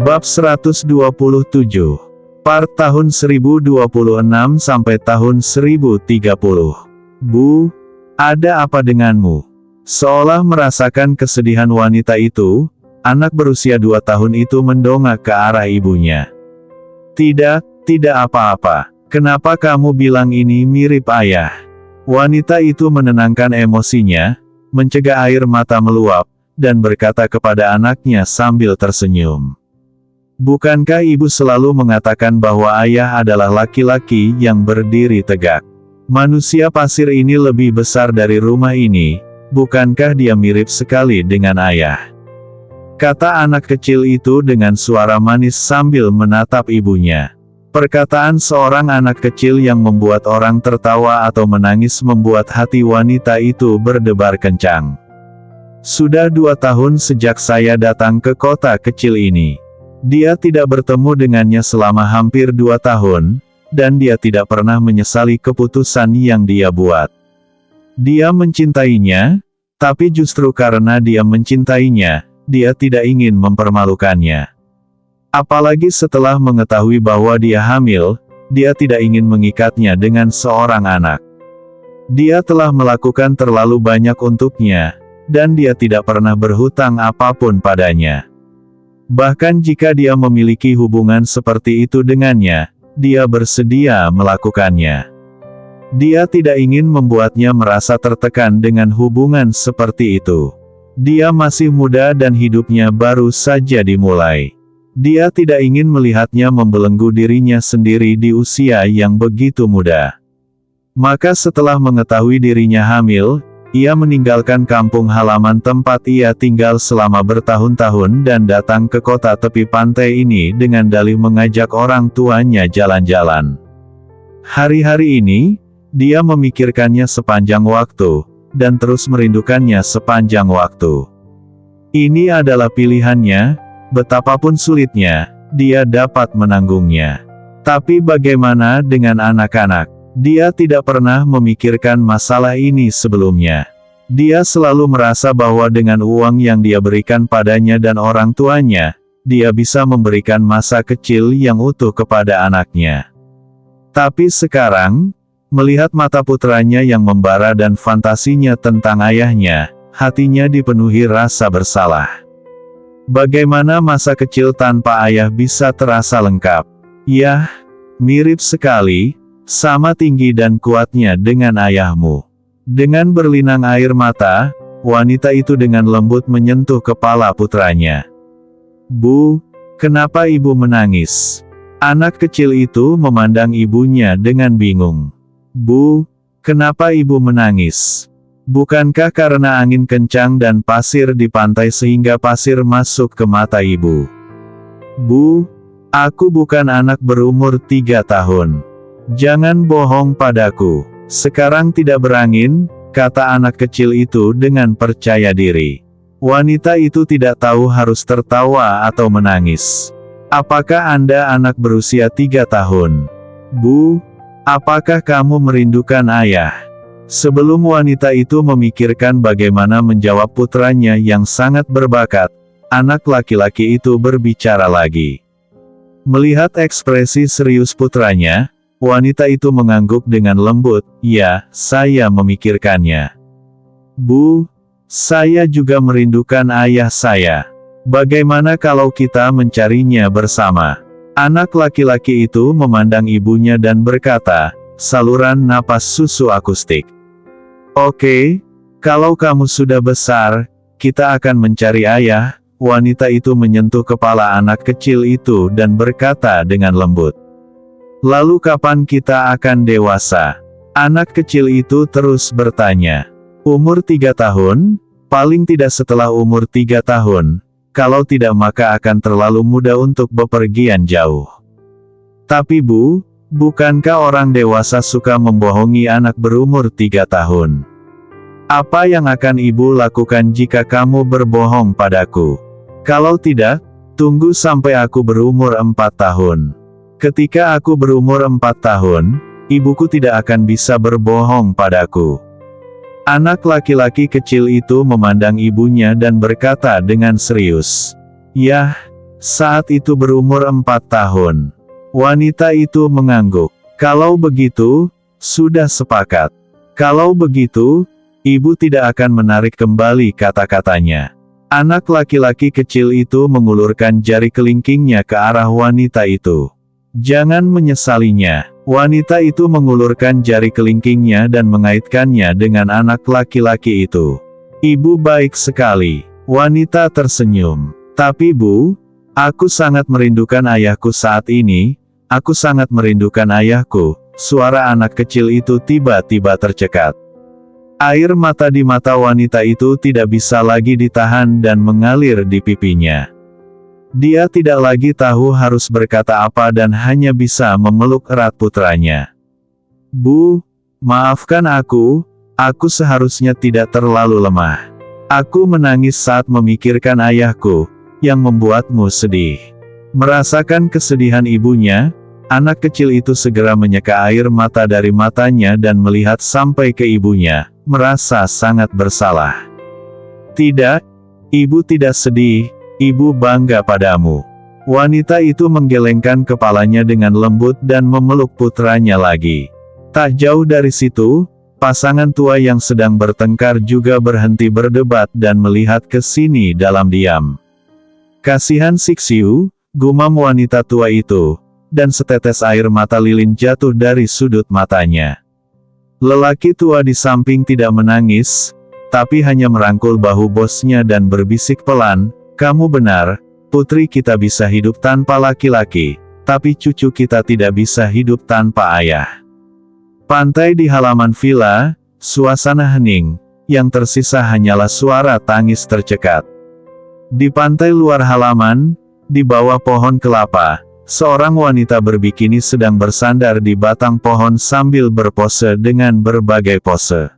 Bab 127. Part tahun 1026 sampai tahun 1030. Bu, ada apa denganmu? Seolah merasakan kesedihan wanita itu, anak berusia 2 tahun itu mendongak ke arah ibunya. Tidak apa-apa. Kenapa kamu bilang ini mirip ayah? Wanita itu menenangkan emosinya, mencegah air mata meluap, dan berkata kepada anaknya sambil tersenyum. Bukankah ibu selalu mengatakan bahwa ayah adalah laki-laki yang berdiri tegak? Manusia pasir ini lebih besar dari rumah ini, bukankah dia mirip sekali dengan ayah? Kata anak kecil itu dengan suara manis sambil menatap ibunya. Perkataan seorang anak kecil yang membuat orang tertawa atau menangis membuat hati wanita itu berdebar kencang. Sudah 2 tahun sejak saya datang ke kota kecil ini. Dia tidak bertemu dengannya selama hampir 2 tahun, dan dia tidak pernah menyesali keputusan yang dia buat. Dia mencintainya, tapi justru karena dia mencintainya, dia tidak ingin mempermalukannya. Apalagi setelah mengetahui bahwa dia hamil, dia tidak ingin mengikatnya dengan seorang anak. Dia telah melakukan terlalu banyak untuknya, dan dia tidak pernah berhutang apapun padanya. Bahkan jika dia memiliki hubungan seperti itu dengannya, dia bersedia melakukannya. Dia tidak ingin membuatnya merasa tertekan dengan hubungan seperti itu. Dia masih muda dan hidupnya baru saja dimulai. Dia tidak ingin melihatnya membelenggu dirinya sendiri di usia yang begitu muda. Maka setelah mengetahui dirinya hamil, ia meninggalkan kampung halaman tempat ia tinggal selama bertahun-tahun dan datang ke kota tepi pantai ini dengan dalih mengajak orang tuanya jalan-jalan. Hari-hari ini, dia memikirkannya sepanjang waktu, dan terus merindukannya sepanjang waktu. Ini adalah pilihannya, betapapun sulitnya, dia dapat menanggungnya. Tapi bagaimana dengan anak-anak? Dia tidak pernah memikirkan masalah ini sebelumnya. Dia selalu merasa bahwa dengan uang yang dia berikan padanya dan orang tuanya, dia bisa memberikan masa kecil yang utuh kepada anaknya. Tapi sekarang, melihat mata putranya yang membara dan fantasinya tentang ayahnya, hatinya dipenuhi rasa bersalah. Bagaimana masa kecil tanpa ayah bisa terasa lengkap? Yah, mirip sekali. Sama tinggi dan kuatnya dengan ayahmu. Dengan berlinang air mata, wanita itu dengan lembut menyentuh kepala putranya. Bu, kenapa ibu menangis? Anak kecil itu memandang ibunya dengan bingung. Bu, kenapa ibu menangis? Bukankah karena angin kencang dan pasir di pantai sehingga pasir masuk ke mata ibu? Bu, aku bukan anak berumur 3 tahun. Jangan bohong padaku. Sekarang tidak berangin, kata anak kecil itu dengan percaya diri. Wanita itu tidak tahu harus tertawa atau menangis. Apakah Anda anak berusia 3 tahun? Bu, apakah kamu merindukan ayah? Sebelum wanita itu memikirkan bagaimana menjawab putranya yang sangat berbakat, anak laki-laki itu berbicara lagi. Melihat ekspresi serius putranya, wanita itu mengangguk dengan lembut, ya, saya memikirkannya. Bu, saya juga merindukan ayah saya. Bagaimana kalau kita mencarinya bersama? Anak laki-laki itu memandang ibunya dan berkata, saluran napas susu akustik. Oke, kalau kamu sudah besar, kita akan mencari ayah. Wanita itu menyentuh kepala anak kecil itu dan berkata dengan lembut. Lalu kapan kita akan dewasa? Anak kecil itu terus bertanya. Umur 3 tahun? Paling tidak setelah umur 3 tahun. Kalau tidak maka akan terlalu muda untuk bepergian jauh. Tapi bu, bukankah orang dewasa suka membohongi anak berumur 3 tahun? Apa yang akan ibu lakukan jika kamu berbohong padaku? Kalau tidak, tunggu sampai aku berumur 4 tahun. Ketika aku berumur 4 tahun, ibuku tidak akan bisa berbohong padaku. Anak laki-laki kecil itu memandang ibunya dan berkata dengan serius. Yah, saat itu berumur 4 tahun. Wanita itu mengangguk. Kalau begitu, sudah sepakat. Kalau begitu, ibu tidak akan menarik kembali kata-katanya. Anak laki-laki kecil itu mengulurkan jari kelingkingnya ke arah wanita itu. Jangan menyesalinya. Wanita itu mengulurkan jari kelingkingnya dan mengaitkannya dengan anak laki-laki itu. Ibu baik sekali. Wanita tersenyum. Tapi Bu, aku sangat merindukan ayahku saat ini. Aku sangat merindukan ayahku. Suara anak kecil itu tiba-tiba tercekat. Air mata di mata wanita itu tidak bisa lagi ditahan dan mengalir di pipinya. Dia tidak lagi tahu harus berkata apa dan hanya bisa memeluk erat putranya. Bu, maafkan aku seharusnya tidak terlalu lemah. Aku menangis saat memikirkan ayahku, yang membuatmu sedih. Merasakan kesedihan ibunya, anak kecil itu segera menyeka air mata dari matanya dan melihat sampai ke ibunya, merasa sangat bersalah. Tidak, ibu tidak sedih, ibu bangga padamu. Wanita itu menggelengkan kepalanya dengan lembut dan memeluk putranya lagi. Tak jauh dari situ, pasangan tua yang sedang bertengkar juga berhenti berdebat dan melihat ke sini dalam diam. Kasihan Sixiu, gumam wanita tua itu, dan setetes air mata lilin jatuh dari sudut matanya. Lelaki tua di samping tidak menangis, tapi hanya merangkul bahu bosnya dan berbisik pelan, "Kamu benar, putri kita bisa hidup tanpa laki-laki, tapi cucu kita tidak bisa hidup tanpa ayah." Pantai di halaman villa, suasana hening, yang tersisa hanyalah suara tangis tercekat. Di pantai luar halaman, di bawah pohon kelapa, seorang wanita berbikini sedang bersandar di batang pohon sambil berpose dengan berbagai pose.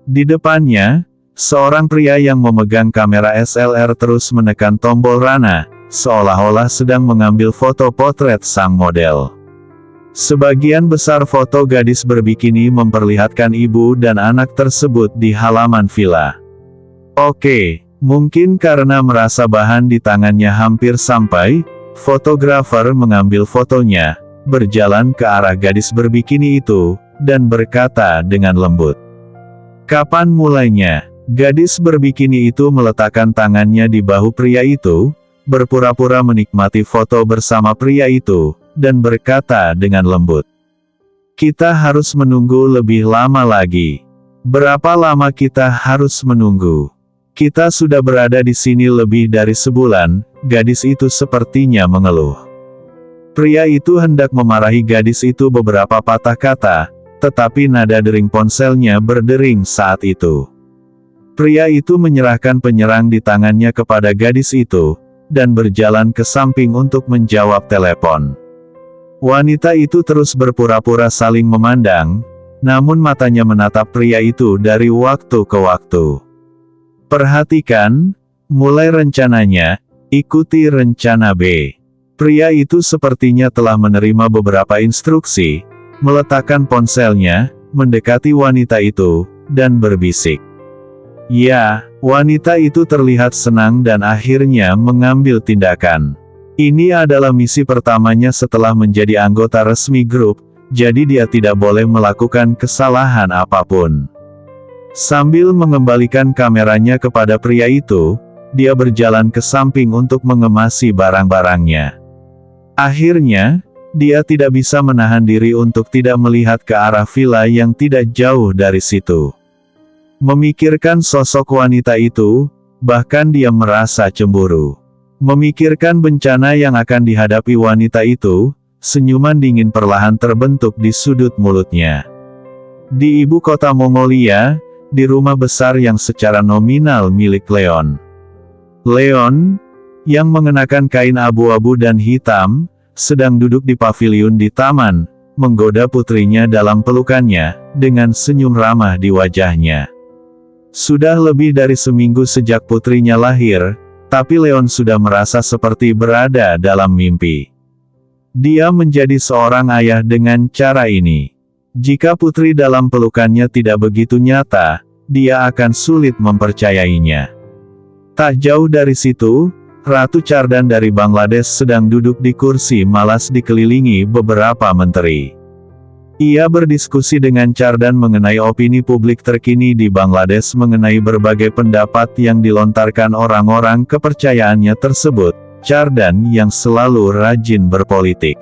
Di depannya, seorang pria yang memegang kamera SLR terus menekan tombol rana, seolah-olah sedang mengambil foto potret sang model. Sebagian besar foto gadis berbikini memperlihatkan ibu dan anak tersebut di halaman villa. Oke, mungkin karena merasa bahan di tangannya hampir sampai, fotografer mengambil fotonya, berjalan ke arah gadis berbikini itu, dan berkata dengan lembut. "Kapan mulainya?" Gadis berbikini itu meletakkan tangannya di bahu pria itu, berpura-pura menikmati foto bersama pria itu, dan berkata dengan lembut. "Kita harus menunggu lebih lama lagi. Berapa lama kita harus menunggu? Kita sudah berada di sini lebih dari sebulan." Gadis itu sepertinya mengeluh. Pria itu hendak memarahi gadis itu beberapa patah kata, tetapi nada dering ponselnya berdering saat itu. Pria itu menyerahkan penyerang di tangannya kepada gadis itu, dan berjalan ke samping untuk menjawab telepon. Wanita itu terus berpura-pura saling memandang, namun matanya menatap pria itu dari waktu ke waktu. "Perhatikan, mulai rencananya, ikuti rencana B." Pria itu sepertinya telah menerima beberapa instruksi, meletakkan ponselnya, mendekati wanita itu, dan berbisik. Ya, wanita itu terlihat senang dan akhirnya mengambil tindakan. Ini adalah misi pertamanya setelah menjadi anggota resmi grup, jadi dia tidak boleh melakukan kesalahan apapun. Sambil mengembalikan kameranya kepada pria itu, dia berjalan ke samping untuk mengemasi barang-barangnya. Akhirnya, dia tidak bisa menahan diri untuk tidak melihat ke arah villa yang tidak jauh dari situ. Memikirkan sosok wanita itu, bahkan dia merasa cemburu. Memikirkan bencana yang akan dihadapi wanita itu, senyuman dingin perlahan terbentuk di sudut mulutnya. Di ibu kota Mongolia, di rumah besar yang secara nominal milik Leon. Leon, yang mengenakan kain abu-abu dan hitam, sedang duduk di paviliun di taman, menggoda putrinya dalam pelukannya, dengan senyum ramah di wajahnya. Sudah lebih dari seminggu sejak putrinya lahir, tapi Leon sudah merasa seperti berada dalam mimpi. Dia menjadi seorang ayah dengan cara ini. Jika putri dalam pelukannya tidak begitu nyata, dia akan sulit mempercayainya. Tak jauh dari situ, Ratu Cardan dari Bangladesh sedang duduk di kursi malas dikelilingi beberapa menteri. Ia berdiskusi dengan Cardan mengenai opini publik terkini di Bangladesh mengenai berbagai pendapat yang dilontarkan orang-orang kepercayaannya tersebut. Cardan yang selalu rajin berpolitik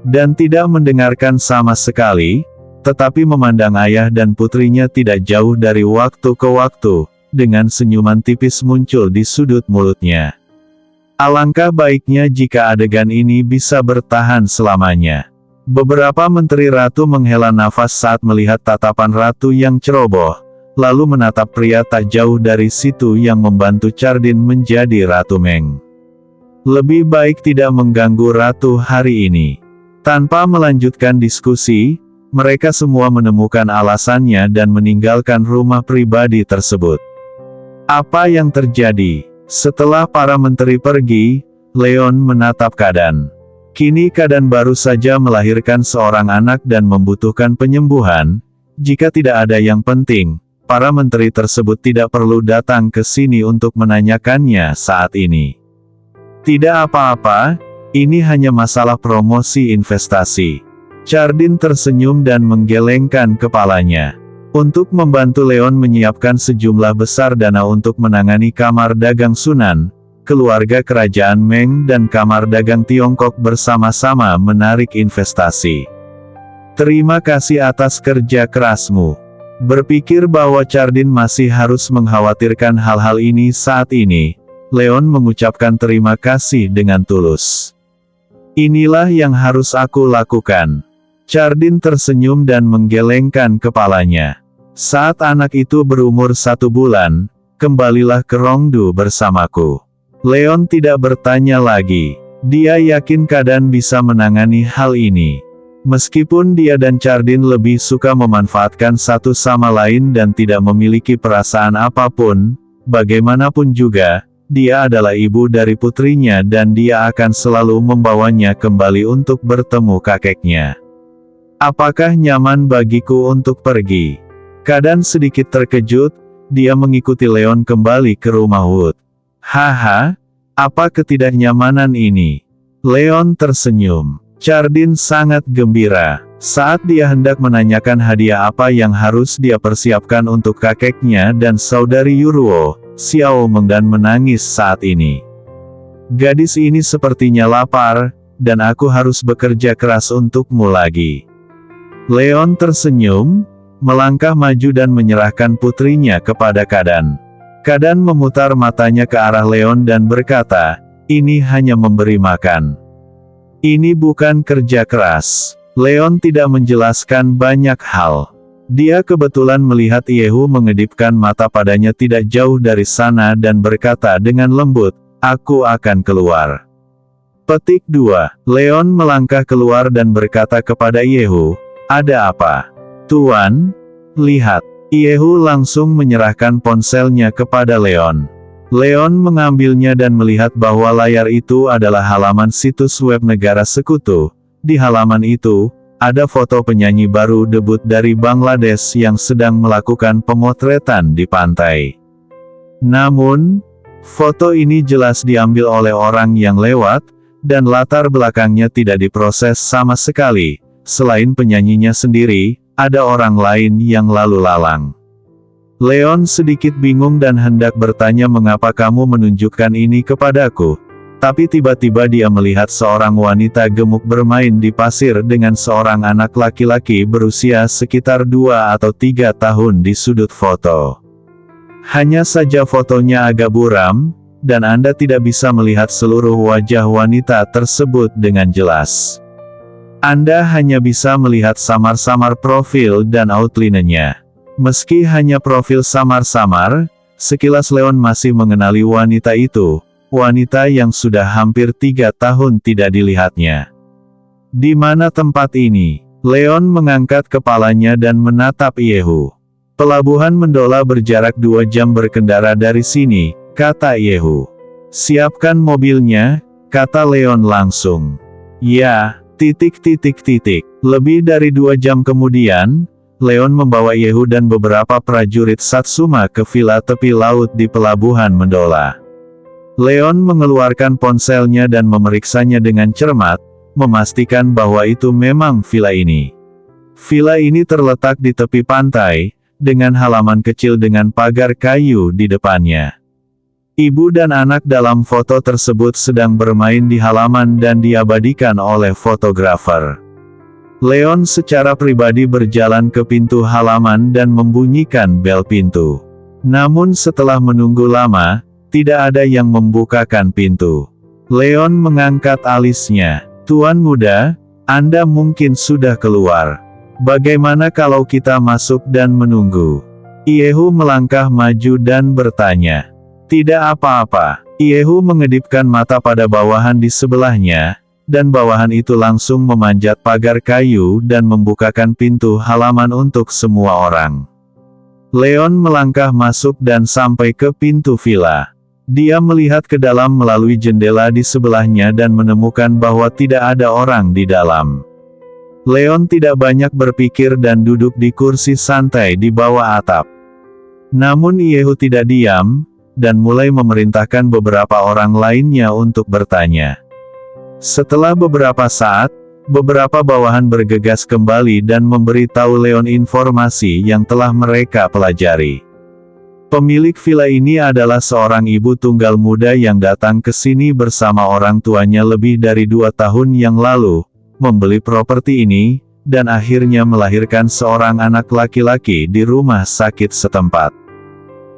dan tidak mendengarkan sama sekali, tetapi memandang ayah dan putrinya tidak jauh dari waktu ke waktu, dengan senyuman tipis muncul di sudut mulutnya. Alangkah baiknya jika adegan ini bisa bertahan selamanya. Beberapa menteri ratu menghela nafas saat melihat tatapan ratu yang ceroboh, lalu menatap pria tak jauh dari situ yang membantu Chardin menjadi Ratu Meng. Lebih baik tidak mengganggu ratu hari ini. Tanpa melanjutkan diskusi, mereka semua menemukan alasannya dan meninggalkan rumah pribadi tersebut. Apa yang terjadi? Setelah para menteri pergi, Leon menatap Kadan. Kini Kadan baru saja melahirkan seorang anak dan membutuhkan penyembuhan. Jika tidak ada yang penting, para menteri tersebut tidak perlu datang ke sini untuk menanyakannya saat ini. Tidak apa-apa, ini hanya masalah promosi investasi. Chardin tersenyum dan menggelengkan kepalanya. Untuk membantu Leon menyiapkan sejumlah besar dana untuk menangani Kamar Dagang Sunan, keluarga kerajaan Meng dan Kamar Dagang Tiongkok bersama-sama menarik investasi. Terima kasih atas kerja kerasmu. Berpikir bahwa Chardin masih harus mengkhawatirkan hal-hal ini saat ini, Leon mengucapkan terima kasih dengan tulus. Inilah yang harus aku lakukan. Chardin tersenyum dan menggelengkan kepalanya. Saat anak itu berumur 1 bulan, kembalilah ke Rongdu bersamaku. Leon tidak bertanya lagi. Dia yakin Kadan bisa menangani hal ini. Meskipun dia dan Chardin lebih suka memanfaatkan satu sama lain dan tidak memiliki perasaan apapun, bagaimanapun juga, dia adalah ibu dari putrinya dan dia akan selalu membawanya kembali untuk bertemu kakeknya. Apakah nyaman bagiku untuk pergi? Kadan sedikit terkejut, dia mengikuti Leon kembali ke rumah Wood. Haha, apa ketidaknyamanan ini? Leon tersenyum. Chardin sangat gembira. Saat dia hendak menanyakan hadiah apa yang harus dia persiapkan untuk kakeknya dan saudari Yuruo, Xiao Mengdan menangis saat ini. Gadis ini sepertinya lapar, dan aku harus bekerja keras untukmu lagi. Leon tersenyum, melangkah maju dan menyerahkan putrinya kepada Kadan. Kadan memutar matanya ke arah Leon dan berkata, ini hanya memberi makan. Ini bukan kerja keras. Leon tidak menjelaskan banyak hal. Dia kebetulan melihat Yehu mengedipkan mata padanya tidak jauh dari sana dan berkata dengan lembut, aku akan keluar. Petik 2. Leon melangkah keluar dan berkata kepada Yehu, ada apa? Tuan, lihat. Yehu langsung menyerahkan ponselnya kepada Leon. Leon mengambilnya dan melihat bahwa layar itu adalah halaman situs web negara sekutu. Di halaman itu, ada foto penyanyi baru debut dari Bangladesh yang sedang melakukan pemotretan di pantai. Namun, foto ini jelas diambil oleh orang yang lewat, dan latar belakangnya tidak diproses sama sekali. Selain penyanyinya sendiri, ada orang lain yang lalu lalang. Leon sedikit bingung dan hendak bertanya mengapa kamu menunjukkan ini kepadaku. Tapi tiba-tiba dia melihat seorang wanita gemuk bermain di pasir dengan seorang anak laki-laki berusia sekitar 2 atau 3 tahun di sudut foto. Hanya saja fotonya agak buram, dan Anda tidak bisa melihat seluruh wajah wanita tersebut dengan jelas. Anda hanya bisa melihat samar-samar profil dan outline-nya. Meski hanya profil samar-samar, sekilas Leon masih mengenali wanita itu, wanita yang sudah hampir 3 tahun tidak dilihatnya. Di mana tempat ini? Leon mengangkat kepalanya dan menatap Yehu. Pelabuhan Mendola berjarak 2 jam berkendara dari sini, kata Yehu. Siapkan mobilnya, kata Leon langsung. Ya. Lebih dari 2 jam kemudian, Leon membawa Yehu dan beberapa prajurit Satsuma ke villa tepi laut di Pelabuhan Mendola. Leon mengeluarkan ponselnya dan memeriksanya dengan cermat, memastikan bahwa itu memang villa ini. Villa ini terletak di tepi pantai, dengan halaman kecil dengan pagar kayu di depannya. Ibu dan anak dalam foto tersebut sedang bermain di halaman dan diabadikan oleh fotografer. Leon secara pribadi berjalan ke pintu halaman dan membunyikan bel pintu. Namun setelah menunggu lama, tidak ada yang membukakan pintu. Leon mengangkat alisnya. "Tuan muda, Anda mungkin sudah keluar. Bagaimana kalau kita masuk dan menunggu?" Iehu melangkah maju dan bertanya. "Tidak apa-apa." Iehu mengedipkan mata pada bawahan di sebelahnya, dan bawahan itu langsung memanjat pagar kayu dan membukakan pintu halaman untuk semua orang. Leon melangkah masuk dan sampai ke pintu villa. Dia melihat ke dalam melalui jendela di sebelahnya dan menemukan bahwa tidak ada orang di dalam. Leon tidak banyak berpikir dan duduk di kursi santai di bawah atap. Namun Iehu tidak diam, dan mulai memerintahkan beberapa orang lainnya untuk bertanya. Setelah beberapa saat, beberapa bawahan bergegas kembali dan memberitahu Leon informasi yang telah mereka pelajari. Pemilik villa ini adalah seorang ibu tunggal muda yang datang ke sini bersama orang tuanya lebih dari 2 tahun yang lalu, membeli properti ini, dan akhirnya melahirkan seorang anak laki-laki di rumah sakit setempat.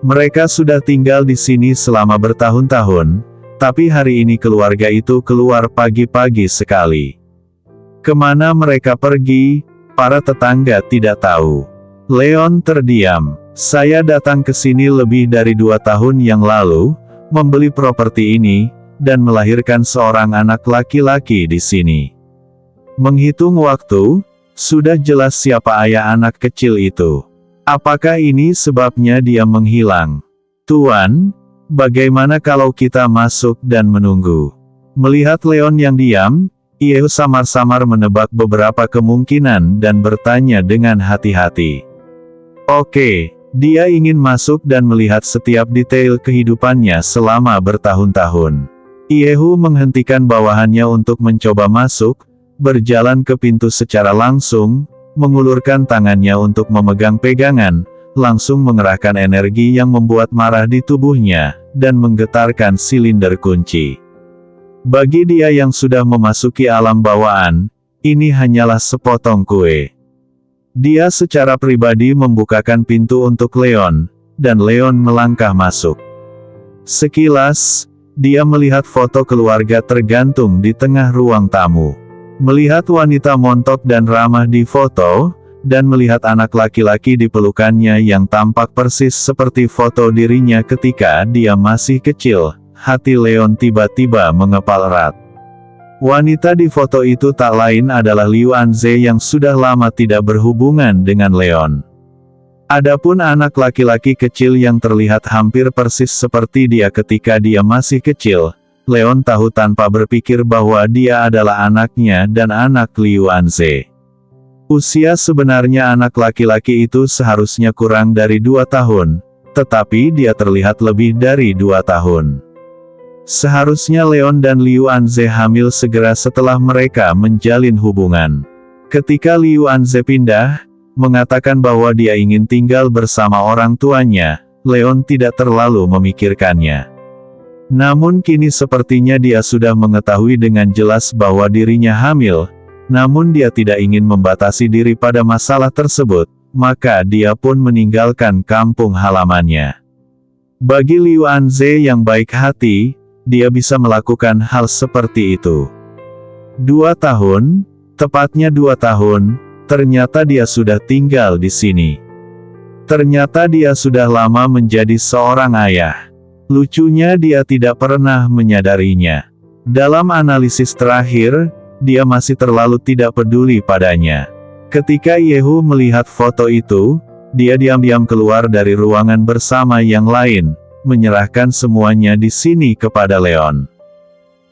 Mereka sudah tinggal di sini selama bertahun-tahun, tapi hari ini keluarga itu keluar pagi-pagi sekali. Kemana mereka pergi, para tetangga tidak tahu. Leon terdiam. "Saya datang ke sini lebih dari 2 tahun yang lalu, membeli properti ini, dan melahirkan seorang anak laki-laki di sini." Menghitung waktu, sudah jelas siapa ayah anak kecil itu. Apakah ini sebabnya dia menghilang? "Tuan, bagaimana kalau kita masuk dan menunggu?" Melihat Leon yang diam, Iehu samar-samar menebak beberapa kemungkinan dan bertanya dengan hati-hati. Oke, dia ingin masuk dan melihat setiap detail kehidupannya selama bertahun-tahun. Iehu menghentikan bawahannya untuk mencoba masuk, berjalan ke pintu secara langsung, mengulurkan tangannya untuk memegang pegangan, langsung mengerahkan energi yang membuat marah di tubuhnya, dan menggetarkan silinder kunci. Bagi dia yang sudah memasuki alam bawaan, ini hanyalah sepotong kue. Dia secara pribadi membukakan pintu untuk Leon, dan Leon melangkah masuk. Sekilas, dia melihat foto keluarga tergantung di tengah ruang tamu. Melihat wanita montok dan ramah di foto, dan melihat anak laki-laki di pelukannya yang tampak persis seperti foto dirinya ketika dia masih kecil, hati Leon tiba-tiba mengepal erat. Wanita di foto itu tak lain adalah Liu Anze yang sudah lama tidak berhubungan dengan Leon. Adapun anak laki-laki kecil yang terlihat hampir persis seperti dia ketika dia masih kecil, Leon tahu tanpa berpikir bahwa dia adalah anaknya dan anak Liu Anze. Usia sebenarnya anak laki-laki itu seharusnya kurang dari 2 tahun, tetapi dia terlihat lebih dari 2 tahun. Seharusnya Leon dan Liu Anze hamil segera setelah mereka menjalin hubungan. Ketika Liu Anze pindah, mengatakan bahwa dia ingin tinggal bersama orang tuanya, Leon tidak terlalu memikirkannya. Namun kini sepertinya dia sudah mengetahui dengan jelas bahwa dirinya hamil, namun dia tidak ingin membatasi diri pada masalah tersebut, maka dia pun meninggalkan kampung halamannya. Bagi Liu Anze yang baik hati, dia bisa melakukan hal seperti itu. 2 tahun, tepatnya 2 tahun, ternyata dia sudah tinggal di sini. Ternyata dia sudah lama menjadi seorang ayah. Lucunya dia tidak pernah menyadarinya. Dalam analisis terakhir, dia masih terlalu tidak peduli padanya. Ketika Iehu melihat foto itu, dia diam-diam keluar dari ruangan bersama yang lain, menyerahkan semuanya di sini kepada Leon.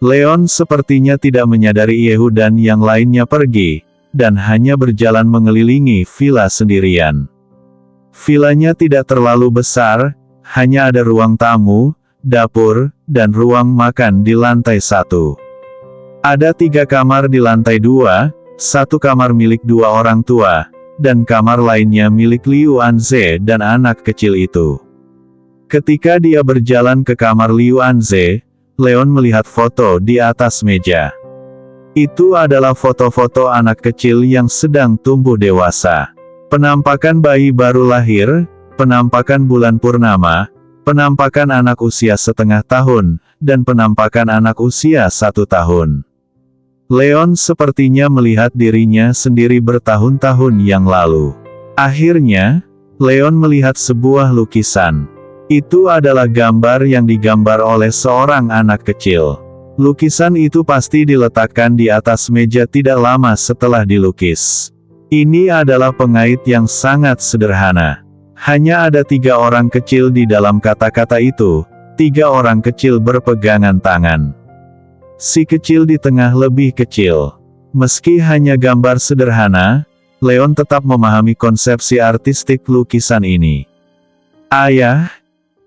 Leon sepertinya tidak menyadari Iehu dan yang lainnya pergi, dan hanya berjalan mengelilingi villa sendirian. Villanya tidak terlalu besar, hanya ada ruang tamu, dapur, dan ruang makan di lantai 1. Ada 3 kamar di lantai 2, 1 kamar milik 2 orang tua, dan kamar lainnya milik Liu Anze dan anak kecil itu. Ketika dia berjalan ke kamar Liu Anze, Leon melihat foto di atas meja. Itu adalah foto-foto anak kecil yang sedang tumbuh dewasa. Penampakan bayi baru lahir, penampakan bulan purnama, penampakan anak usia setengah tahun, dan penampakan anak usia 1 tahun. Leon sepertinya melihat dirinya sendiri bertahun-tahun yang lalu. Akhirnya, Leon melihat sebuah lukisan. Itu adalah gambar yang digambar oleh seorang anak kecil. Lukisan itu pasti diletakkan di atas meja tidak lama setelah dilukis. Ini adalah pengait yang sangat sederhana. Hanya ada 3 orang kecil di dalam kata-kata itu, 3 orang kecil berpegangan tangan. Si kecil di tengah lebih kecil. Meski hanya gambar sederhana, Leon tetap memahami konsepsi artistik lukisan ini. Ayah,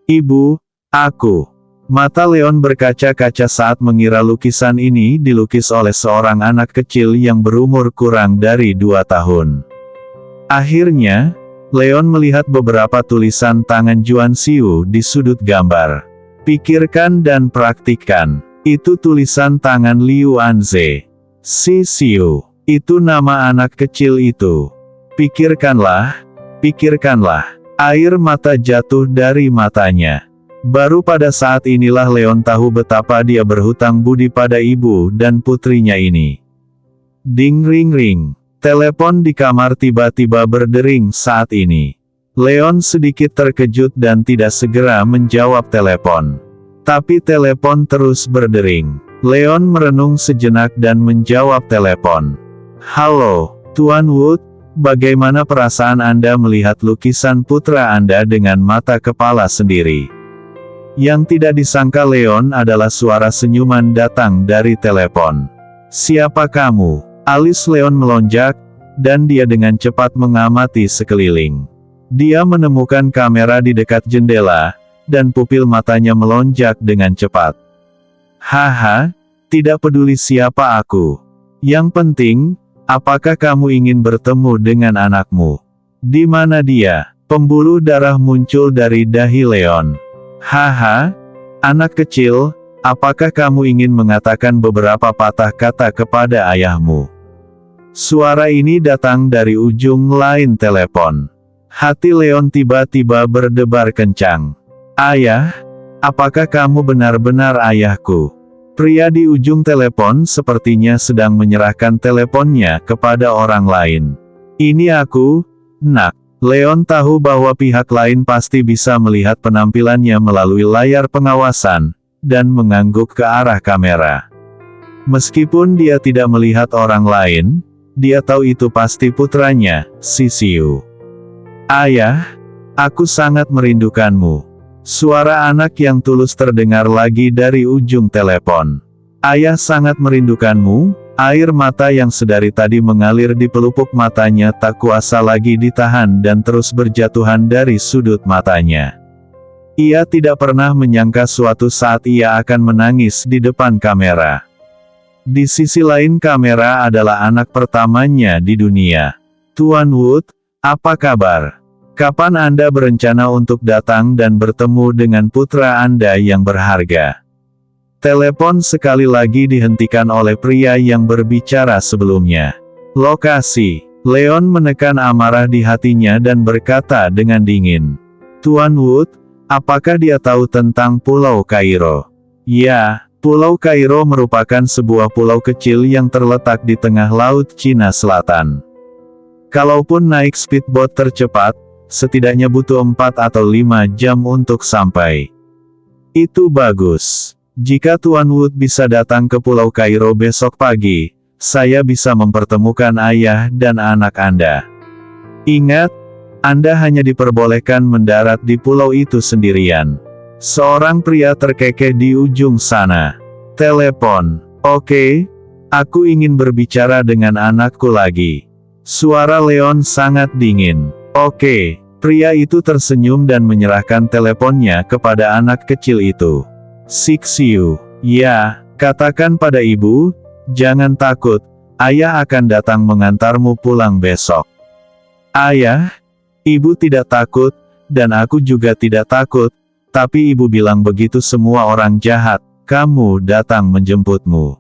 ibu, aku. Mata Leon berkaca-kaca saat mengira lukisan ini dilukis oleh seorang anak kecil yang berumur kurang dari 2 tahun. Akhirnya, Leon melihat beberapa tulisan tangan Juan Xiu di sudut gambar. Pikirkan dan praktikkan. Itu tulisan tangan Liu Anze. Si Xiu. Itu nama anak kecil itu. Pikirkanlah, pikirkanlah. Air mata jatuh dari matanya. Baru pada saat inilah Leon tahu betapa dia berhutang budi pada ibu dan putrinya ini. Ding ring ring. Telepon di kamar tiba-tiba berdering saat ini. Leon sedikit terkejut dan tidak segera menjawab telepon. Tapi telepon terus berdering. Leon merenung sejenak dan menjawab telepon. Halo, Tuan Wood, bagaimana perasaan Anda melihat lukisan putra Anda dengan mata kepala sendiri? Yang tidak disangka Leon adalah suara senyuman datang dari telepon. Siapa kamu? Alis Leon melonjak, dan dia dengan cepat mengamati sekeliling. Dia menemukan kamera di dekat jendela, dan pupil matanya melonjak dengan cepat. Haha, tidak peduli siapa aku. Yang penting, apakah kamu ingin bertemu dengan anakmu? Di mana dia? Pembuluh darah muncul dari dahi Leon. Haha, anak kecil, apakah kamu ingin mengatakan beberapa patah kata kepada ayahmu? Suara ini datang dari ujung lain telepon. Hati Leon tiba-tiba berdebar kencang. Ayah, apakah kamu benar-benar ayahku? Pria di ujung telepon sepertinya sedang menyerahkan teleponnya kepada orang lain. Ini aku, Nak. Leon tahu bahwa pihak lain pasti bisa melihat penampilannya melalui layar pengawasan, dan mengangguk ke arah kamera. Meskipun dia tidak melihat orang lain, dia tahu itu pasti putranya, si Xiu. Ayah, aku sangat merindukanmu. Suara anak yang tulus terdengar lagi dari ujung telepon. Ayah sangat merindukanmu. Air mata yang sedari tadi mengalir di pelupuk matanya tak kuasa lagi ditahan dan terus berjatuhan dari sudut matanya. Ia tidak pernah menyangka suatu saat ia akan menangis di depan kamera. Di sisi lain kamera adalah anak pertamanya di dunia. Tuan Wood, apa kabar? Kapan Anda berencana untuk datang dan bertemu dengan putra Anda yang berharga? Telepon sekali lagi dihentikan oleh pria yang berbicara sebelumnya. Lokasi. Leon menekan amarah di hatinya dan berkata dengan dingin. Tuan Wood, apakah dia tahu tentang Pulau Kairo? Ya, Pulau Kairo merupakan sebuah pulau kecil yang terletak di tengah Laut Cina Selatan. Kalaupun naik speedboat tercepat, setidaknya butuh 4 atau 5 jam untuk sampai. Itu bagus. Jika Tuan Wood bisa datang ke Pulau Kairo besok pagi, saya bisa mempertemukan ayah dan anak Anda. Ingat, Anda hanya diperbolehkan mendarat di pulau itu sendirian. Seorang pria terkekeh di ujung sana. Telepon. Oke, aku ingin berbicara dengan anakku lagi. Suara Leon sangat dingin. Oke, Pria itu tersenyum dan menyerahkan teleponnya kepada anak kecil itu. Sixiu, ya, katakan pada ibu, jangan takut, ayah akan datang mengantarmu pulang besok. Ayah, ibu tidak takut, dan aku juga tidak takut, tapi ibu bilang begitu semua orang jahat, kamu datang menjemputmu.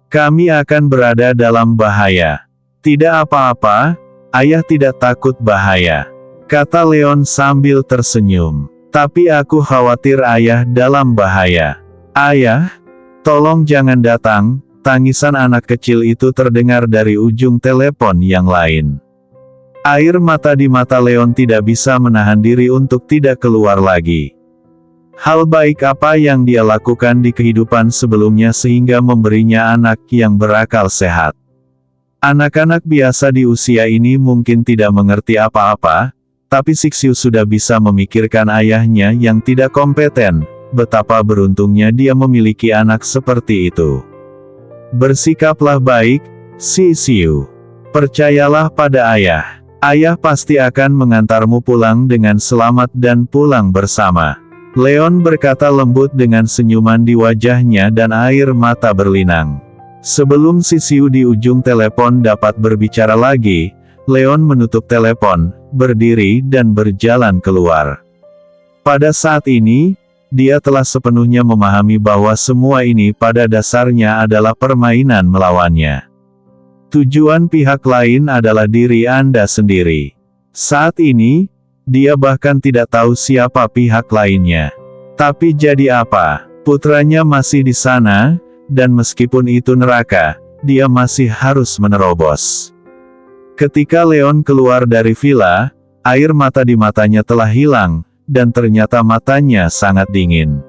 Kami akan berada dalam bahaya. Tidak apa-apa, ayah tidak takut bahaya, kata Leon sambil tersenyum. Tapi aku khawatir ayah dalam bahaya. Ayah, tolong jangan datang, tangisan anak kecil itu terdengar dari ujung telepon yang lain. Air mata di mata Leon tidak bisa menahan diri untuk tidak keluar lagi. Hal baik apa yang dia lakukan di kehidupan sebelumnya sehingga memberinya anak yang berakal sehat. Anak-anak biasa di usia ini mungkin tidak mengerti apa-apa, tapi Sixiu sudah bisa memikirkan ayahnya yang tidak kompeten, betapa beruntungnya dia memiliki anak seperti itu. Bersikaplah baik, Sixiu. Percayalah pada ayah. Ayah pasti akan mengantarmu pulang dengan selamat dan pulang bersama. Leon berkata lembut dengan senyuman di wajahnya dan air mata berlinang. Sebelum Sixiu di ujung telepon dapat berbicara lagi, Leon menutup telepon, berdiri dan berjalan keluar. Pada saat ini, dia telah sepenuhnya memahami bahwa semua ini pada dasarnya adalah permainan melawannya. Tujuan pihak lain adalah diri Anda sendiri. Saat ini, dia bahkan tidak tahu siapa pihak lainnya. Tapi jadi apa? Putranya masih di sana, dan meskipun itu neraka, dia masih harus menerobos. Ketika Leon keluar dari villa, air mata di matanya telah hilang, dan ternyata matanya sangat dingin.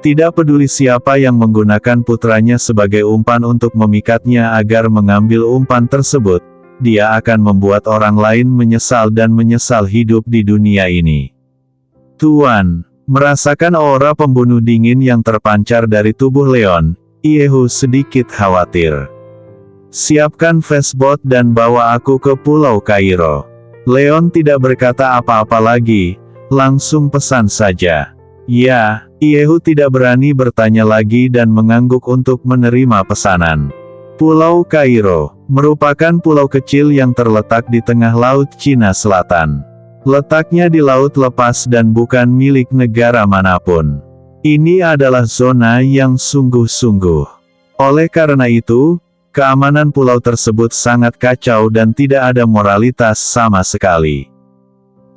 Tidak peduli siapa yang menggunakan putranya sebagai umpan untuk memikatnya agar mengambil umpan tersebut, dia akan membuat orang lain menyesal dan menyesal hidup di dunia ini. Tuan, merasakan aura pembunuh dingin yang terpancar dari tubuh Leon, Iehu sedikit khawatir. Siapkan Fastboat dan bawa aku ke Pulau Kairo. Leon tidak berkata apa-apa lagi, langsung pesan saja. Ya, Iehu tidak berani bertanya lagi dan mengangguk untuk menerima pesanan. Pulau Kairo merupakan pulau kecil yang terletak di tengah Laut Cina Selatan. Letaknya di laut lepas dan bukan milik negara manapun. Ini adalah zona yang sungguh-sungguh. Oleh karena itu, keamanan pulau tersebut sangat kacau dan tidak ada moralitas sama sekali.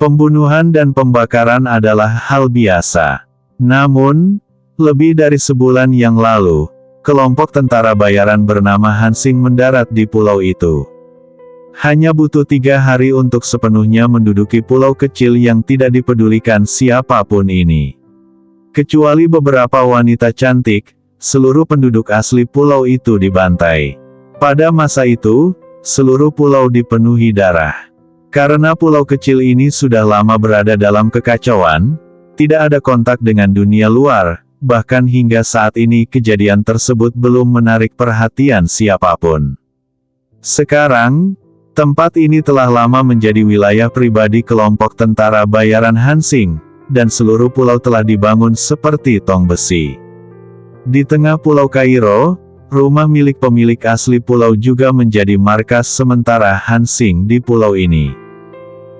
Pembunuhan dan pembakaran adalah hal biasa. Namun, lebih dari sebulan yang lalu, kelompok tentara bayaran bernama Hansing mendarat di pulau itu. Hanya butuh 3 hari untuk sepenuhnya menduduki pulau kecil yang tidak dipedulikan siapapun ini. Kecuali beberapa wanita cantik, seluruh penduduk asli pulau itu dibantai. Pada masa itu, seluruh pulau dipenuhi darah. Karena pulau kecil ini sudah lama berada dalam kekacauan, tidak ada kontak dengan dunia luar, bahkan hingga saat ini kejadian tersebut belum menarik perhatian siapapun. Sekarang, tempat ini telah lama menjadi wilayah pribadi kelompok tentara bayaran Hansing, dan seluruh pulau telah dibangun seperti tong besi. Di tengah Pulau Kairo, rumah milik pemilik asli pulau juga menjadi markas sementara Hansing di pulau ini.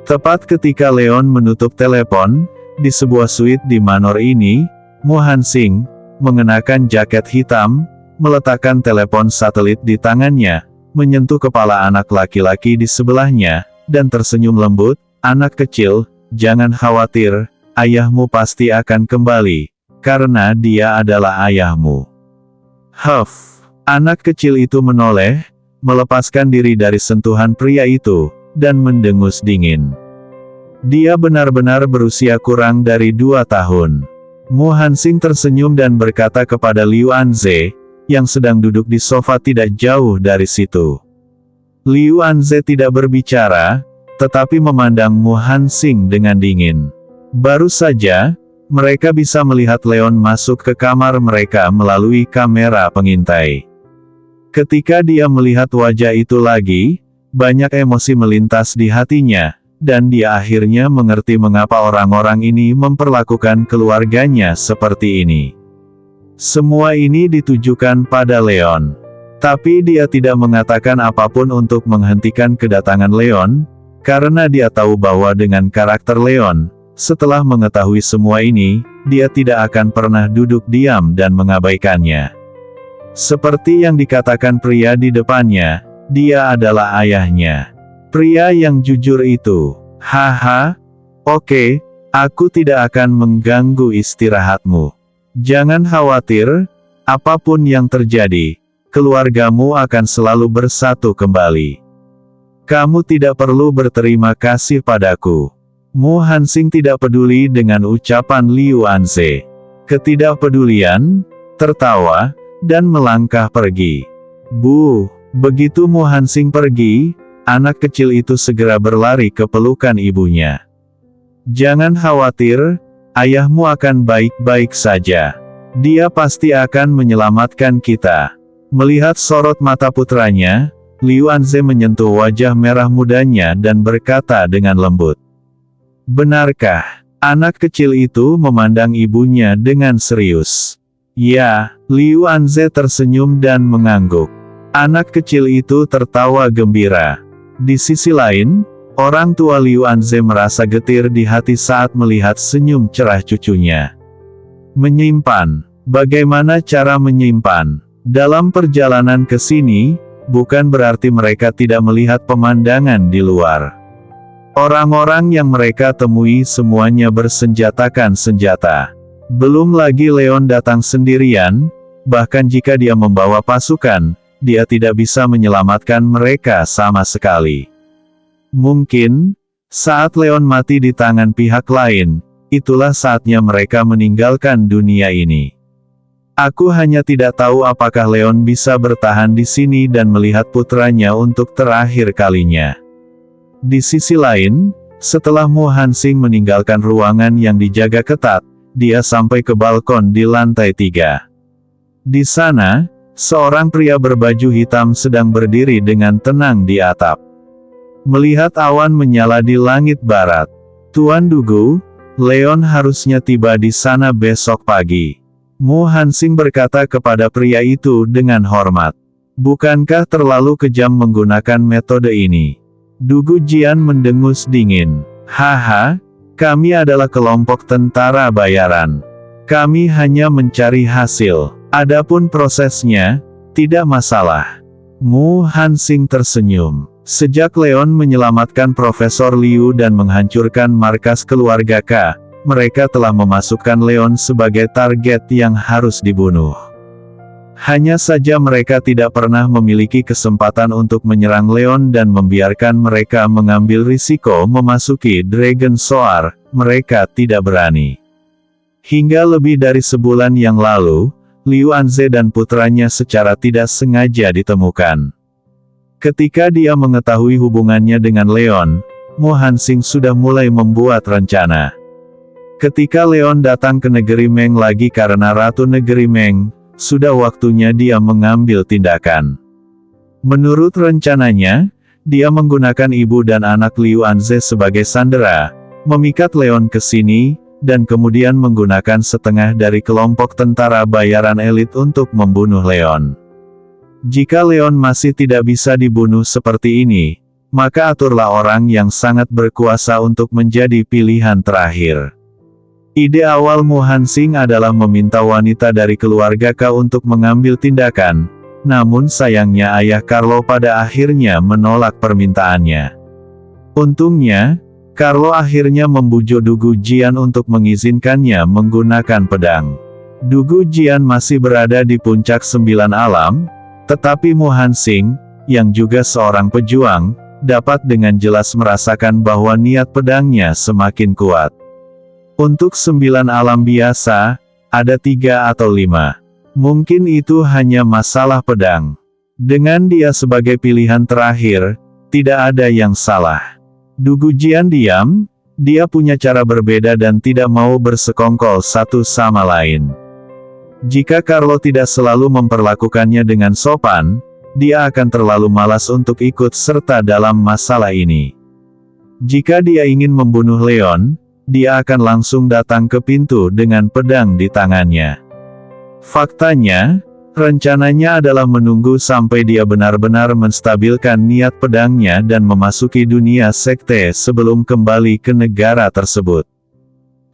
Tepat ketika Leon menutup telepon, di sebuah suite di Manor ini, Mu Hansing, mengenakan jaket hitam, meletakkan telepon satelit di tangannya, menyentuh kepala anak laki-laki di sebelahnya, dan tersenyum lembut, "Anak kecil, jangan khawatir, ayahmu pasti akan kembali, karena dia adalah ayahmu." Huff. Anak kecil itu menoleh, melepaskan diri dari sentuhan pria itu, dan mendengus dingin. Dia benar-benar berusia kurang dari 2 tahun. Mu Hansing tersenyum dan berkata kepada Liu Anze, yang sedang duduk di sofa tidak jauh dari situ. Liu Anze tidak berbicara, tetapi memandang Mu Hansing dengan dingin. Baru saja, mereka bisa melihat Leon masuk ke kamar mereka melalui kamera pengintai. Ketika dia melihat wajah itu lagi, banyak emosi melintas di hatinya, dan dia akhirnya mengerti mengapa orang-orang ini memperlakukan keluarganya seperti ini. Semua ini ditujukan pada Leon. Tapi dia tidak mengatakan apapun untuk menghentikan kedatangan Leon, karena dia tahu bahwa dengan karakter Leon, setelah mengetahui semua ini, dia tidak akan pernah duduk diam dan mengabaikannya. Seperti yang dikatakan pria di depannya, dia adalah ayahnya. Pria yang jujur itu. Haha, oke, aku tidak akan mengganggu istirahatmu. Jangan khawatir, apapun yang terjadi, keluargamu akan selalu bersatu kembali. Kamu tidak perlu berterima kasih padaku. Mu Hansing tidak peduli dengan ucapan Liu Anze. Ketidakpedulian, tertawa, dan melangkah pergi. Begitu Mu Hansing pergi, anak kecil itu segera berlari ke pelukan ibunya. Jangan khawatir, ayahmu akan baik-baik saja. Dia pasti akan menyelamatkan kita. Melihat sorot mata putranya, Liu Anze menyentuh wajah merah mudanya dan berkata dengan lembut. Benarkah? Anak kecil itu memandang ibunya dengan serius. Ya, Liu Anze tersenyum dan mengangguk. Anak kecil itu tertawa gembira. Di sisi lain, orang tua Liu Anze merasa getir di hati saat melihat senyum cerah cucunya. Menyimpan. Bagaimana cara menyimpan? Dalam perjalanan ke sini, bukan berarti mereka tidak melihat pemandangan di luar. Orang-orang yang mereka temui semuanya bersenjatakan senjata. Belum lagi Leon datang sendirian, bahkan jika dia membawa pasukan, dia tidak bisa menyelamatkan mereka sama sekali. Mungkin, saat Leon mati di tangan pihak lain, itulah saatnya mereka meninggalkan dunia ini. Aku hanya tidak tahu apakah Leon bisa bertahan di sini dan melihat putranya untuk terakhir kalinya. Di sisi lain, setelah Mu Hansing meninggalkan ruangan yang dijaga ketat, dia sampai ke balkon di lantai 3. Di sana, seorang pria berbaju hitam sedang berdiri dengan tenang di atap. Melihat awan menyala di langit barat, Tuan Dugu, Leon harusnya tiba di sana besok pagi. Mu Hansing berkata kepada pria itu dengan hormat. Bukankah terlalu kejam menggunakan metode ini? Dugu Jian mendengus dingin. Haha, kami adalah kelompok tentara bayaran. Kami hanya mencari hasil. Adapun prosesnya, tidak masalah. Mu Hansing tersenyum. Sejak Leon menyelamatkan Profesor Liu dan menghancurkan markas keluarga K, mereka telah memasukkan Leon sebagai target yang harus dibunuh. Hanya saja mereka tidak pernah memiliki kesempatan untuk menyerang Leon dan membiarkan mereka mengambil risiko memasuki Dragon Soar, mereka tidak berani. Hingga lebih dari sebulan yang lalu, Liu Anze dan putranya secara tidak sengaja ditemukan. Ketika dia mengetahui hubungannya dengan Leon, Mu Hansing sudah mulai membuat rencana. Ketika Leon datang ke negeri Meng lagi karena Ratu Negeri Meng, sudah waktunya dia mengambil tindakan. Menurut rencananya, dia menggunakan ibu dan anak Liu Anze sebagai sandera, memikat Leon ke sini, dan kemudian menggunakan setengah dari kelompok tentara bayaran elit untuk membunuh Leon. Jika Leon masih tidak bisa dibunuh seperti ini, maka aturlah orang yang sangat berkuasa untuk menjadi pilihan terakhir. Ide awal Mu Hansing adalah meminta wanita dari keluarga K untuk mengambil tindakan, namun sayangnya ayah Carlo pada akhirnya menolak permintaannya. Untungnya, Carlo akhirnya membujuk Dugu Jian untuk mengizinkannya menggunakan pedang. Dugu Jian masih berada di puncak 9 alam, tetapi Mu Hansing, yang juga seorang pejuang, dapat dengan jelas merasakan bahwa niat pedangnya semakin kuat. Untuk 9 alam biasa, ada 3 atau 5. Mungkin itu hanya masalah pedang. Dengan dia sebagai pilihan terakhir, tidak ada yang salah. Dugu Jian diam, dia punya cara berbeda dan tidak mau bersekongkol satu sama lain. Jika Carlo tidak selalu memperlakukannya dengan sopan, dia akan terlalu malas untuk ikut serta dalam masalah ini. Jika dia ingin membunuh Leon, dia akan langsung datang ke pintu dengan pedang di tangannya. Faktanya, rencananya adalah menunggu sampai dia benar-benar menstabilkan niat pedangnya dan memasuki dunia sekte sebelum kembali ke negara tersebut.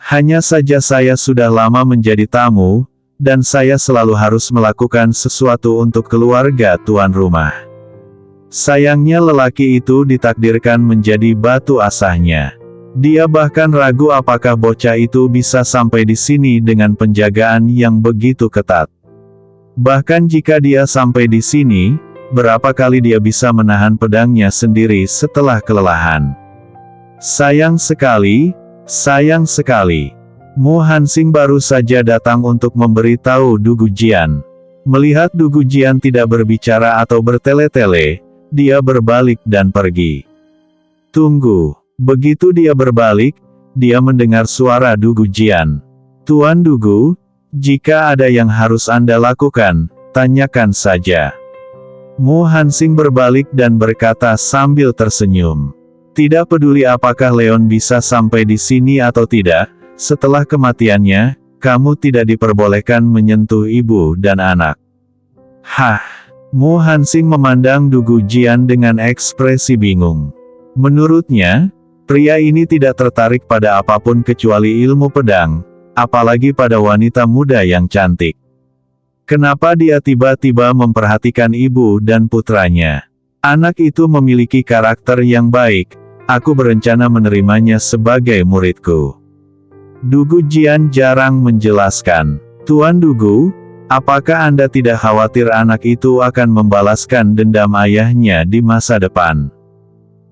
Hanya saja saya sudah lama menjadi tamu, dan saya selalu harus melakukan sesuatu untuk keluarga tuan rumah. Sayangnya lelaki itu ditakdirkan menjadi batu asahnya. Dia bahkan ragu apakah bocah itu bisa sampai di sini dengan penjagaan yang begitu ketat. Bahkan jika dia sampai di sini, berapa kali dia bisa menahan pedangnya sendiri setelah kelelahan. Sayang sekali, sayang sekali. Mu Hansing baru saja datang untuk memberitahu Du Gujian. Melihat Du Gujian tidak berbicara atau bertele-tele, dia berbalik dan pergi. Tunggu. Begitu dia berbalik, dia mendengar suara Du Gujian. Tuan Dugu, jika ada yang harus Anda lakukan, tanyakan saja. Mu Hansing berbalik dan berkata sambil tersenyum. Tidak peduli apakah Leon bisa sampai di sini atau tidak, setelah kematiannya, kamu tidak diperbolehkan menyentuh ibu dan anak. Hah? Mu Hansing memandang Du Gujian dengan ekspresi bingung. Menurutnya, pria ini tidak tertarik pada apapun kecuali ilmu pedang, apalagi pada wanita muda yang cantik. Kenapa dia tiba-tiba memperhatikan ibu dan putranya? Anak itu memiliki karakter yang baik, aku berencana menerimanya sebagai muridku. Du Gujian jarang menjelaskan. Tuan Dugu, apakah Anda tidak khawatir anak itu akan membalaskan dendam ayahnya di masa depan?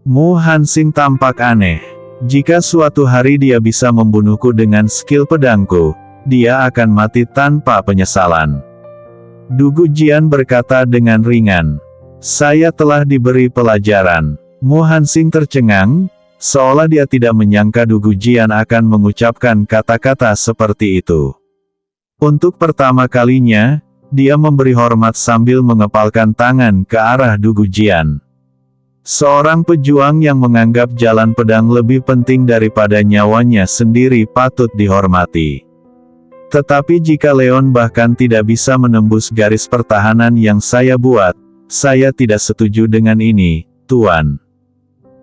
Mu Hansing tampak aneh. Jika suatu hari dia bisa membunuhku dengan skill pedangku, dia akan mati tanpa penyesalan. Du Gujian berkata dengan ringan. Saya telah diberi pelajaran. Mu Hansing tercengang, seolah dia tidak menyangka Du Gujian akan mengucapkan kata-kata seperti itu. Untuk pertama kalinya, dia memberi hormat sambil mengepalkan tangan ke arah Du Gujian. Seorang pejuang yang menganggap jalan pedang lebih penting daripada nyawanya sendiri patut dihormati. Tetapi jika Leon bahkan tidak bisa menembus garis pertahanan yang saya buat, saya tidak setuju dengan ini, Tuan.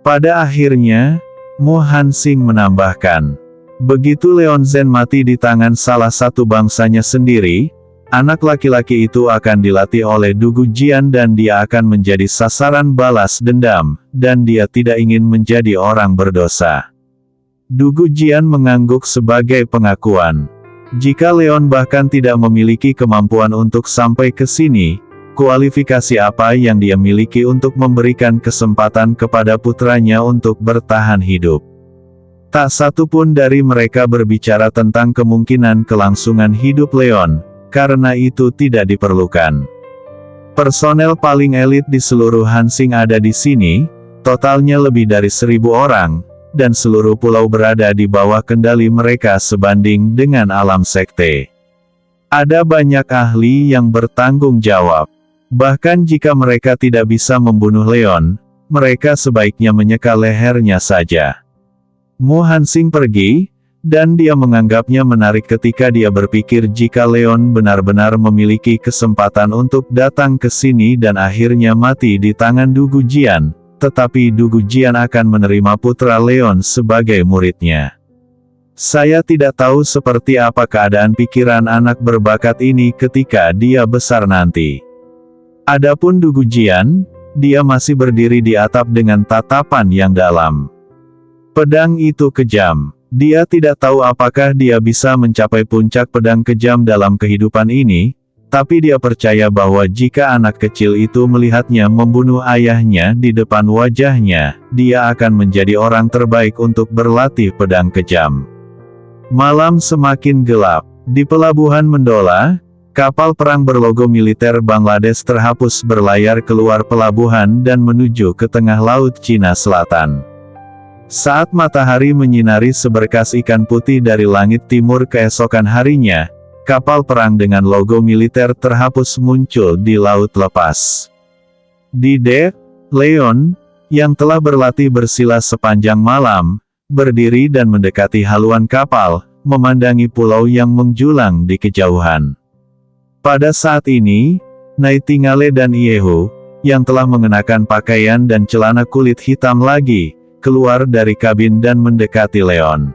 Pada akhirnya, Mu Hansing menambahkan, begitu Leon Zhen mati di tangan salah satu bangsanya sendiri, anak laki-laki itu akan dilatih oleh Du Gujian dan dia akan menjadi sasaran balas dendam, dan dia tidak ingin menjadi orang berdosa. Du Gujian mengangguk sebagai pengakuan. Jika Leon bahkan tidak memiliki kemampuan untuk sampai ke sini, kualifikasi apa yang dia miliki untuk memberikan kesempatan kepada putranya untuk bertahan hidup? Tak satu pun dari mereka berbicara tentang kemungkinan kelangsungan hidup Leon, karena itu tidak diperlukan. Personel paling elit di seluruh Hansing ada di sini, totalnya lebih dari 1000 orang, dan seluruh pulau berada di bawah kendali mereka sebanding dengan alam sekte. Ada banyak ahli yang bertanggung jawab. Bahkan jika mereka tidak bisa membunuh Leon, mereka sebaiknya menyeka lehernya saja. Mu Hansing pergi, dan dia menganggapnya menarik ketika dia berpikir jika Leon benar-benar memiliki kesempatan untuk datang ke sini dan akhirnya mati di tangan Du Gujian, tetapi Du Gujian akan menerima putra Leon sebagai muridnya. Saya tidak tahu seperti apa keadaan pikiran anak berbakat ini ketika dia besar nanti. Adapun Du Gujian, dia masih berdiri di atap dengan tatapan yang dalam. Pedang itu kejam. Dia tidak tahu apakah dia bisa mencapai puncak pedang kejam dalam kehidupan ini, tapi dia percaya bahwa jika anak kecil itu melihatnya membunuh ayahnya di depan wajahnya, dia akan menjadi orang terbaik untuk berlatih pedang kejam. Malam semakin gelap. Di pelabuhan Mendola, kapal perang berlogo militer Bangladesh terhapus berlayar keluar pelabuhan dan menuju ke tengah laut Cina Selatan. Saat matahari menyinari seberkas ikan putih dari langit timur keesokan harinya, kapal perang dengan logo militer terhapus muncul di laut lepas. Di dek, Leon, yang telah berlatih bersila sepanjang malam, berdiri dan mendekati haluan kapal, memandangi pulau yang menjulang di kejauhan. Pada saat ini, Nightingale dan Iehu, yang telah mengenakan pakaian dan celana kulit hitam lagi, keluar dari kabin dan mendekati Leon.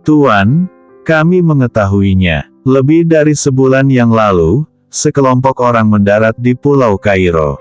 "Tuan, kami mengetahuinya. Lebih dari sebulan yang lalu, sekelompok orang mendarat di Pulau Kairo.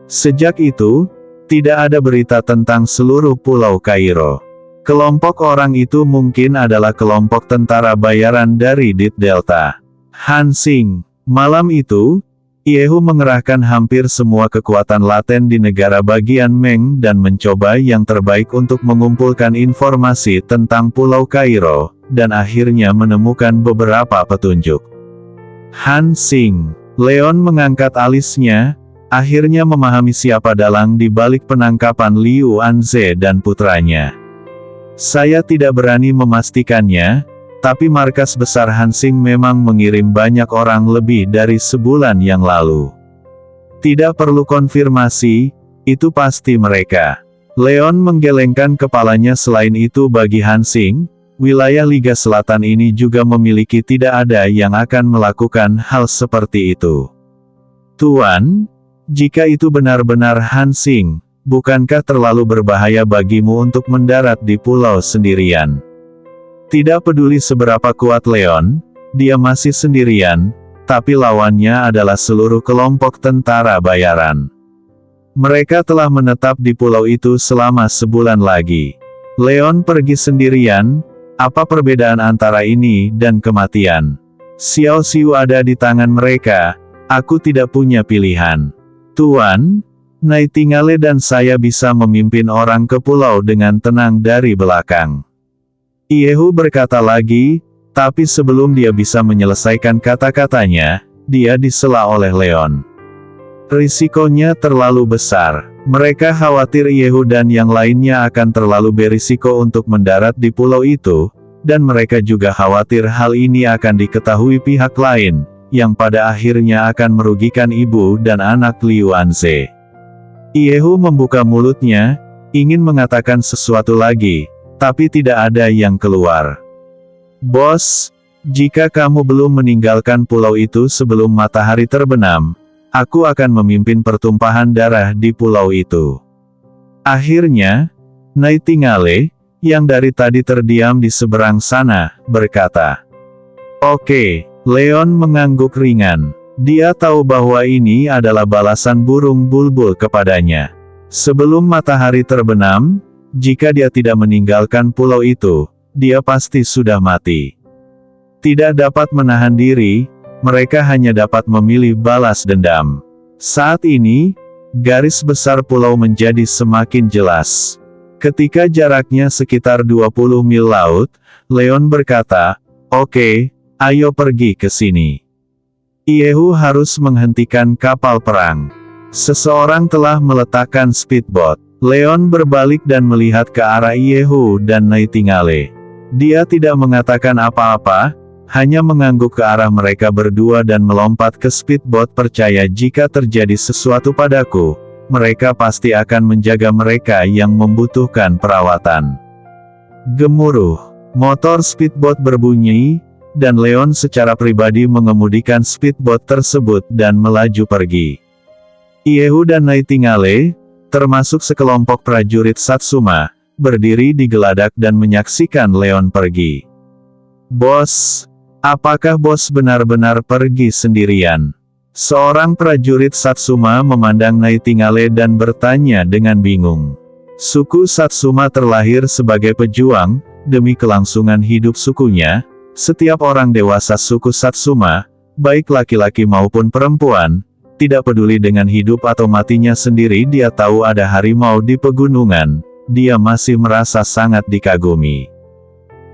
Sejak itu, tidak ada berita tentang seluruh Pulau Kairo. Kelompok orang itu mungkin adalah kelompok tentara bayaran dari Dit Delta. Hansing." Malam itu, Iehu mengerahkan hampir semua kekuatan laten di negara bagian Meng dan mencoba yang terbaik untuk mengumpulkan informasi tentang Pulau Kairo, dan akhirnya menemukan beberapa petunjuk. Hansing. Leon mengangkat alisnya, akhirnya memahami siapa dalang di balik penangkapan Liu Anze dan putranya. "Saya tidak berani memastikannya, tapi markas besar Hansing memang mengirim banyak orang lebih dari sebulan yang lalu. Tidak perlu konfirmasi, itu pasti mereka." Leon menggelengkan kepalanya. Selain itu bagi Hansing, wilayah Liga Selatan ini juga memiliki tidak ada yang akan melakukan hal seperti itu. "Tuan, jika itu benar-benar Hansing, bukankah terlalu berbahaya bagimu untuk mendarat di pulau sendirian?" Tidak peduli seberapa kuat Leon, dia masih sendirian, tapi lawannya adalah seluruh kelompok tentara bayaran. Mereka telah menetap di pulau itu selama sebulan lagi. Leon pergi sendirian, apa perbedaan antara ini dan kematian? Xiao Xiu ada di tangan mereka, aku tidak punya pilihan. "Tuan, Nightingale dan saya bisa memimpin orang ke pulau dengan tenang dari belakang." Iehu berkata lagi, tapi sebelum dia bisa menyelesaikan kata-katanya, dia disela oleh Leon. "Risikonya terlalu besar. Mereka khawatir Iehu dan yang lainnya akan terlalu berisiko untuk mendarat di pulau itu, dan mereka juga khawatir hal ini akan diketahui pihak lain, yang pada akhirnya akan merugikan ibu dan anak Liu Anze." Iehu membuka mulutnya, ingin mengatakan sesuatu lagi, tapi tidak ada yang keluar. "Bos, jika kamu belum meninggalkan pulau itu sebelum matahari terbenam, aku akan memimpin pertumpahan darah di pulau itu." Akhirnya, Nightingale, yang dari tadi terdiam di seberang sana, berkata, "Oke." Leon mengangguk ringan. Dia tahu bahwa ini adalah balasan burung bulbul kepadanya. Sebelum matahari terbenam, jika dia tidak meninggalkan pulau itu, dia pasti sudah mati. Tidak dapat menahan diri, mereka hanya dapat memilih balas dendam. Saat ini, garis besar pulau menjadi semakin jelas. Ketika jaraknya sekitar 20 mil laut, Leon berkata, "Oke, ayo pergi ke sini." Iehu harus menghentikan kapal perang. Seseorang telah meletakkan speedboat. Leon berbalik dan melihat ke arah Iehu dan Nightingale. Dia tidak mengatakan apa-apa, hanya mengangguk ke arah mereka berdua dan melompat ke speedboat. "Percaya jika terjadi sesuatu padaku, mereka pasti akan menjaga mereka yang membutuhkan perawatan." Gemuruh. Motor speedboat berbunyi, dan Leon secara pribadi mengemudikan speedboat tersebut dan melaju pergi. Iehu dan Nightingale, termasuk sekelompok prajurit Satsuma, berdiri di geladak dan menyaksikan Leon pergi. "Bos, apakah bos benar-benar pergi sendirian?" Seorang prajurit Satsuma memandang Nightingale dan bertanya dengan bingung. Suku Satsuma terlahir sebagai pejuang, demi kelangsungan hidup sukunya. Setiap orang dewasa suku Satsuma, baik laki-laki maupun perempuan, tidak peduli dengan hidup atau matinya sendiri. Dia tahu ada harimau di pegunungan, dia masih merasa sangat dikagumi.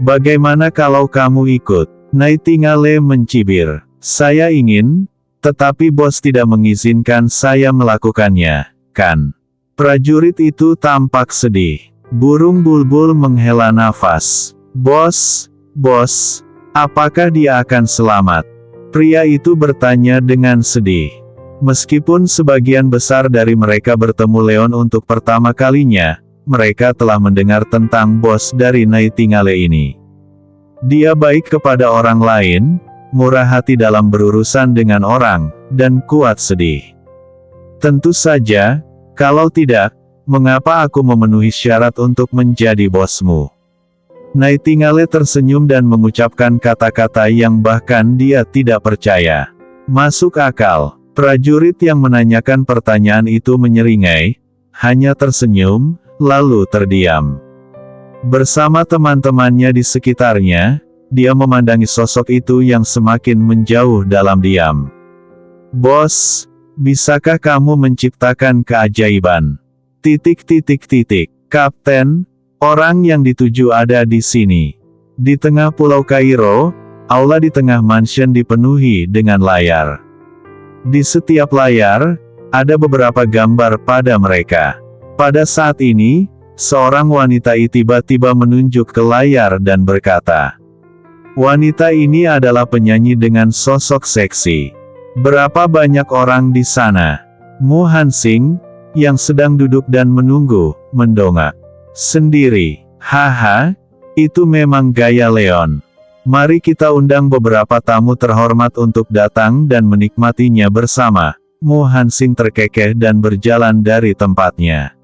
"Bagaimana kalau kamu ikut?" Nightingale mencibir. "Saya ingin, tetapi bos tidak mengizinkan saya melakukannya, kan?" Prajurit itu tampak sedih. Burung bulbul menghela nafas. Bos, apakah dia akan selamat?" Pria itu bertanya dengan sedih. Meskipun sebagian besar dari mereka bertemu Leon untuk pertama kalinya, mereka telah mendengar tentang bos dari Nightingale ini. Dia baik kepada orang lain, murah hati dalam berurusan dengan orang, dan kuat sedih. Tentu saja, kalau tidak, mengapa aku memenuhi syarat untuk menjadi bosmu? Nightingale tersenyum dan mengucapkan kata-kata yang bahkan dia tidak percaya. Masuk akal. Prajurit yang menanyakan pertanyaan itu menyeringai, hanya tersenyum, lalu terdiam. Bersama teman-temannya di sekitarnya, dia memandangi sosok itu yang semakin menjauh dalam diam. Bos, bisakah kamu menciptakan keajaiban? Kapten, orang yang dituju ada di sini. Di tengah Pulau Kairo, aula di tengah mansion dipenuhi dengan layar. Di setiap layar, ada beberapa gambar pada mereka. Pada saat ini, seorang wanita tiba-tiba menunjuk ke layar dan berkata, "Wanita ini adalah penyanyi dengan sosok seksi. Berapa banyak orang di sana?" Mu Hansing, yang sedang duduk dan menunggu, mendongak sendiri. "Haha, itu memang gaya Leon. Mari kita undang beberapa tamu terhormat untuk datang dan menikmatinya bersama." Mu Hansing terkekeh dan berjalan dari tempatnya.